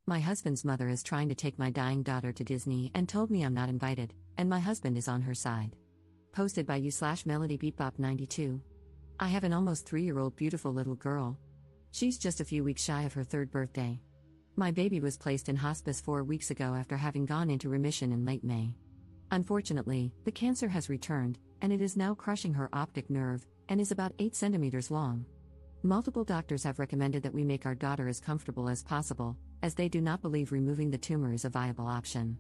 My husband's mother is trying to take my dying daughter to Disney and told me I'm not invited, and my husband is on her side. Posted by you/MelodyBeatBop92. I have an almost 3-year-old beautiful little girl. She's just a few weeks shy of her 3rd birthday. My baby was placed in hospice 4 weeks ago after having gone into remission in late May. Unfortunately, the cancer has returned, and it is now crushing her optic nerve, and is about 8 centimeters long. Multiple doctors have recommended that we make our daughter as comfortable as possible, as they do not believe removing the tumor is a viable option.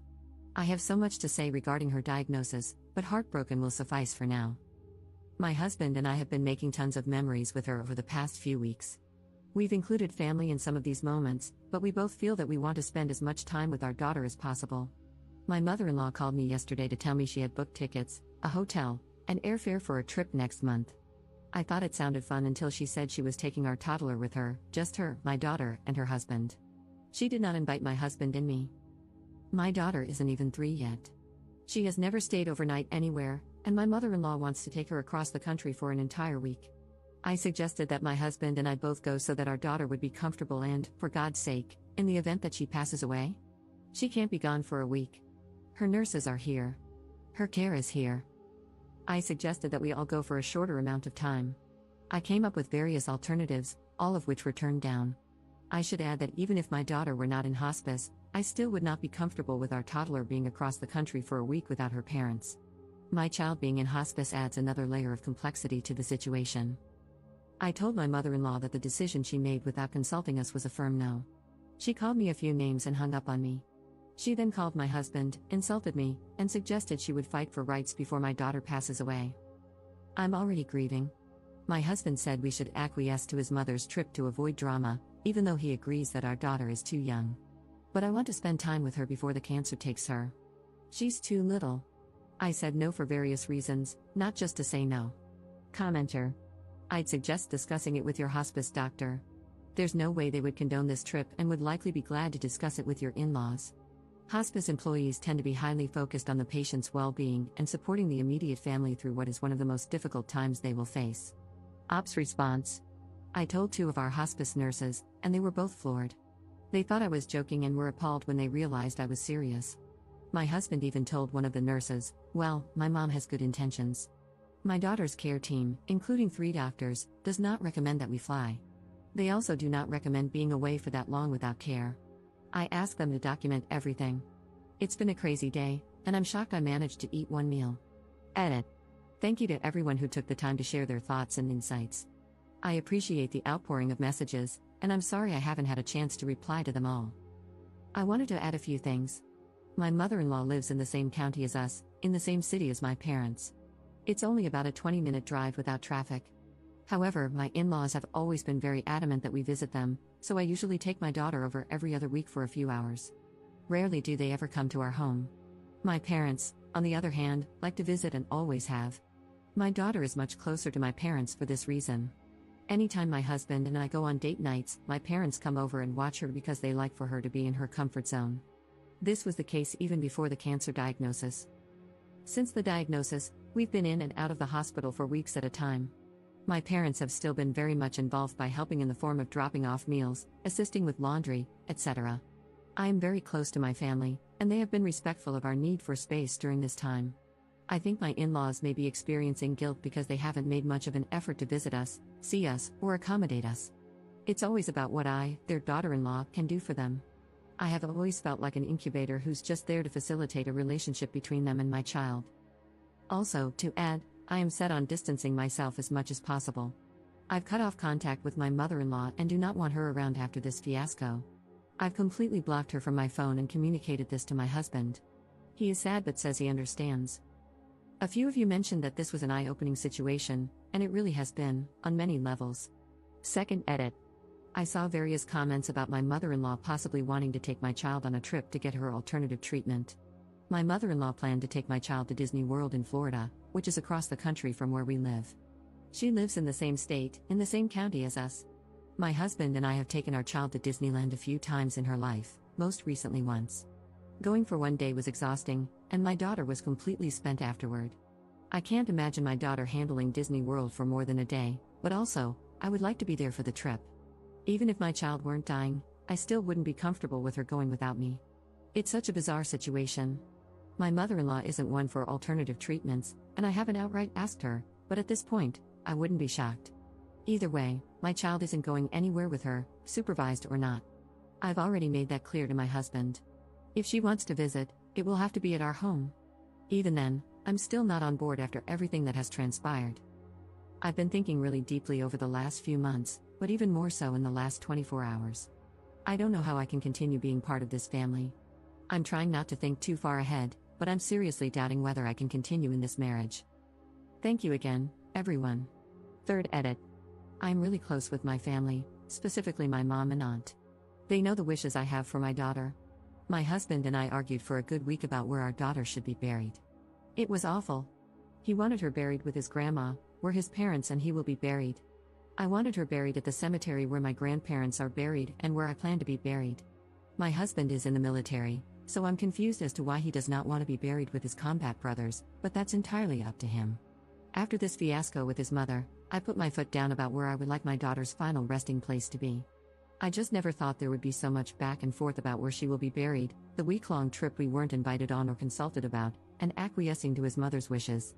I have so much to say regarding her diagnosis, but heartbroken will suffice for now. My husband and I have been making tons of memories with her over the past few weeks. We've included family in some of these moments, but we both feel that we want to spend as much time with our daughter as possible. My mother-in-law called me yesterday to tell me she had booked tickets, a hotel, and airfare for a trip next month. I thought it sounded fun until she said she was taking our toddler with her, just her, my daughter, and her husband. She did not invite my husband and me. My daughter isn't even 3 yet. She has never stayed overnight anywhere, and my mother-in-law wants to take her across the country for an entire week. I suggested that my husband and I both go so that our daughter would be comfortable and, for God's sake, in the event that she passes away, she can't be gone for a week. Her nurses are here. Her care is here. I suggested that we all go for a shorter amount of time. I came up with various alternatives, all of which were turned down. I should add that even if my daughter were not in hospice, I still would not be comfortable with our toddler being across the country for a week without her parents. My child being in hospice adds another layer of complexity to the situation. I told my mother-in-law that the decision she made without consulting us was a firm no. She called me a few names and hung up on me. She then called my husband, insulted me, and suggested she would fight for rights before my daughter passes away. I'm already grieving. My husband said we should acquiesce to his mother's trip to avoid drama, even though he agrees that our daughter is too young. But I want to spend time with her before the cancer takes her. She's too little. I said no for various reasons, not just to say no. Commenter. I'd suggest discussing it with your hospice doctor. There's no way they would condone this trip and would likely be glad to discuss it with your in-laws. Hospice employees tend to be highly focused on the patient's well-being and supporting the immediate family through what is one of the most difficult times they will face. Ops response. I told 2 of our hospice nurses, and they were both floored. They thought I was joking and were appalled when they realized I was serious. My husband even told one of the nurses, "Well, my mom has good intentions." My daughter's care team, including 3 doctors, does not recommend that we fly. They also do not recommend being away for that long without care. I asked them to document everything. It's been a crazy day, and I'm shocked I managed to eat 1 meal. Edit. Thank you to everyone who took the time to share their thoughts and insights. I appreciate the outpouring of messages, and I'm sorry I haven't had a chance to reply to them all. I wanted to add a few things. My mother-in-law lives in the same county as us, in the same city as my parents. It's only about a 20-minute drive without traffic. However, my in-laws have always been very adamant that we visit them, so I usually take my daughter over every other week for a few hours. Rarely do they ever come to our home. My parents, on the other hand, like to visit and always have. My daughter is much closer to my parents for this reason. Anytime my husband and I go on date nights, my parents come over and watch her because they like for her to be in her comfort zone. This was the case even before the cancer diagnosis. Since the diagnosis, we've been in and out of the hospital for weeks at a time. My parents have still been very much involved by helping in the form of dropping off meals, assisting with laundry, etc. I am very close to my family, and they have been respectful of our need for space during this time. I think my in-laws may be experiencing guilt because they haven't made much of an effort to visit us, see us, or accommodate us. It's always about what I, their daughter-in-law, can do for them. I have always felt like an incubator who's just there to facilitate a relationship between them and my child. Also, to add, I am set on distancing myself as much as possible. I've cut off contact with my mother-in-law and do not want her around after this fiasco. I've completely blocked her from my phone and communicated this to my husband. He is sad but says he understands. A few of you mentioned that this was an eye-opening situation, and it really has been, on many levels. Second edit. I saw various comments about my mother-in-law possibly wanting to take my child on a trip to get her alternative treatment. My mother-in-law planned to take my child to Disney World in Florida, which is across the country from where we live. She lives in the same state, in the same county as us. My husband and I have taken our child to Disneyland a few times in her life, most recently once. Going for 1 day was exhausting, and my daughter was completely spent afterward. I can't imagine my daughter handling Disney World for more than a day, but also, I would like to be there for the trip. Even if my child weren't dying, I still wouldn't be comfortable with her going without me. It's such a bizarre situation. My mother-in-law isn't one for alternative treatments, and I haven't outright asked her, but at this point, I wouldn't be shocked. Either way, my child isn't going anywhere with her, supervised or not. I've already made that clear to my husband. If she wants to visit, it will have to be at our home. Even then, I'm still not on board after everything that has transpired. I've been thinking really deeply over the last few months, but even more so in the last 24 hours. I don't know how I can continue being part of this family. I'm trying not to think too far ahead, but I'm seriously doubting whether I can continue in this marriage. Thank you again, everyone. Third edit. I'm really close with my family, specifically my mom and aunt. They know the wishes I have for my daughter. My husband and I argued for a good week about where our daughter should be buried. It was awful. He wanted her buried with his grandma, where his parents and he will be buried. I wanted her buried at the cemetery where my grandparents are buried and where I plan to be buried. My husband is in the military, so I'm confused as to why he does not want to be buried with his combat brothers, but that's entirely up to him. After this fiasco with his mother, I put my foot down about where I would like my daughter's final resting place to be. I just never thought there would be so much back and forth about where she will be buried, the week-long trip we weren't invited on or consulted about, and acquiescing to his mother's wishes.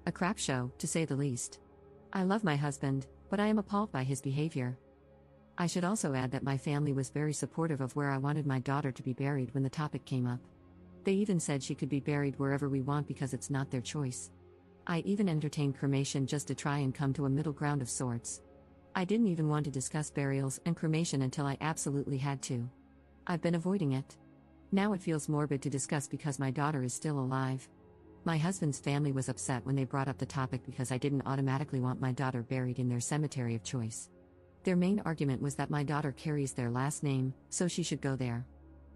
A crap show, to say the least. I love my husband, but I am appalled by his behavior. I should also add that my family was very supportive of where I wanted my daughter to be buried when the topic came up. They even said she could be buried wherever we want because it's not their choice. I even entertained cremation just to try and come to a middle ground of sorts. I didn't even want to discuss burials and cremation until I absolutely had to. I've been avoiding it. Now it feels morbid to discuss because my daughter is still alive. My husband's family was upset when they brought up the topic because I didn't automatically want my daughter buried in their cemetery of choice. Their main argument was that my daughter carries their last name, so she should go there.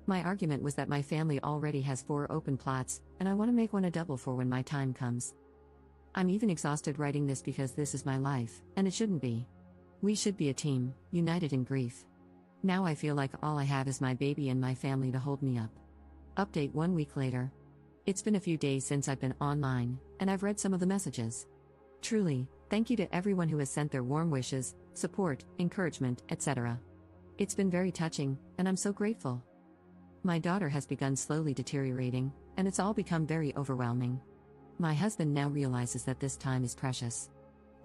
My argument was that my family already has 4 open plots, and I want to make one a double for when my time comes. I'm even exhausted writing this because this is my life, and it shouldn't be. We should be a team, united in grief. Now I feel like all I have is my baby and my family to hold me up. Update 1 week later. It's been a few days since I've been online, and I've read some of the messages. Truly, thank you to everyone who has sent their warm wishes, support, encouragement, etc. It's been very touching, and I'm so grateful. My daughter has begun slowly deteriorating, and it's all become very overwhelming. My husband now realizes that this time is precious.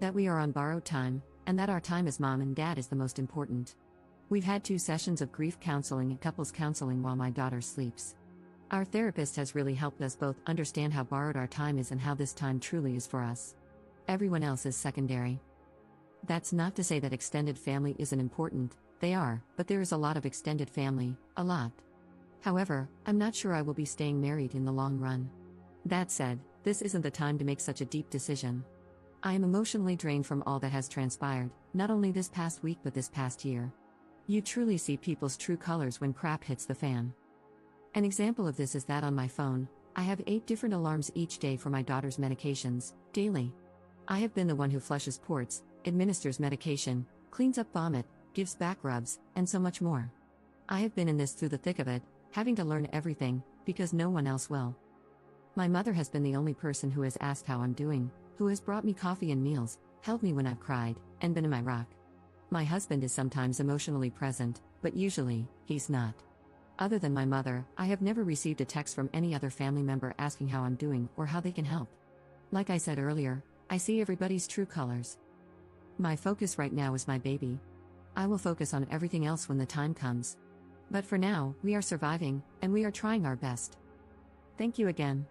That we are on borrowed time, and that our time as mom and dad is the most important. We've had 2 sessions of grief counseling and couples counseling while my daughter sleeps. Our therapist has really helped us both understand how borrowed our time is and how this time truly is for us. Everyone else is secondary. That's not to say that extended family isn't important, they are, but there is a lot of extended family, a lot. However, I'm not sure I will be staying married in the long run. That said, this isn't the time to make such a deep decision. I am emotionally drained from all that has transpired, not only this past week but this past year. You truly see people's true colors when crap hits the fan. An example of this is that on my phone, I have 8 different alarms each day for my daughter's medications, daily. I have been the one who flushes ports, administers medication, cleans up vomit, gives back rubs, and so much more. I have been in this through the thick of it, having to learn everything, because no one else will. My mother has been the only person who has asked how I'm doing, who has brought me coffee and meals, held me when I've cried, and been in my rock. My husband is sometimes emotionally present, but usually, he's not. Other than my mother, I have never received a text from any other family member asking how I'm doing or how they can help. Like I said earlier, I see everybody's true colors. My focus right now is my baby. I will focus on everything else when the time comes. But for now, we are surviving, and we are trying our best. Thank you again.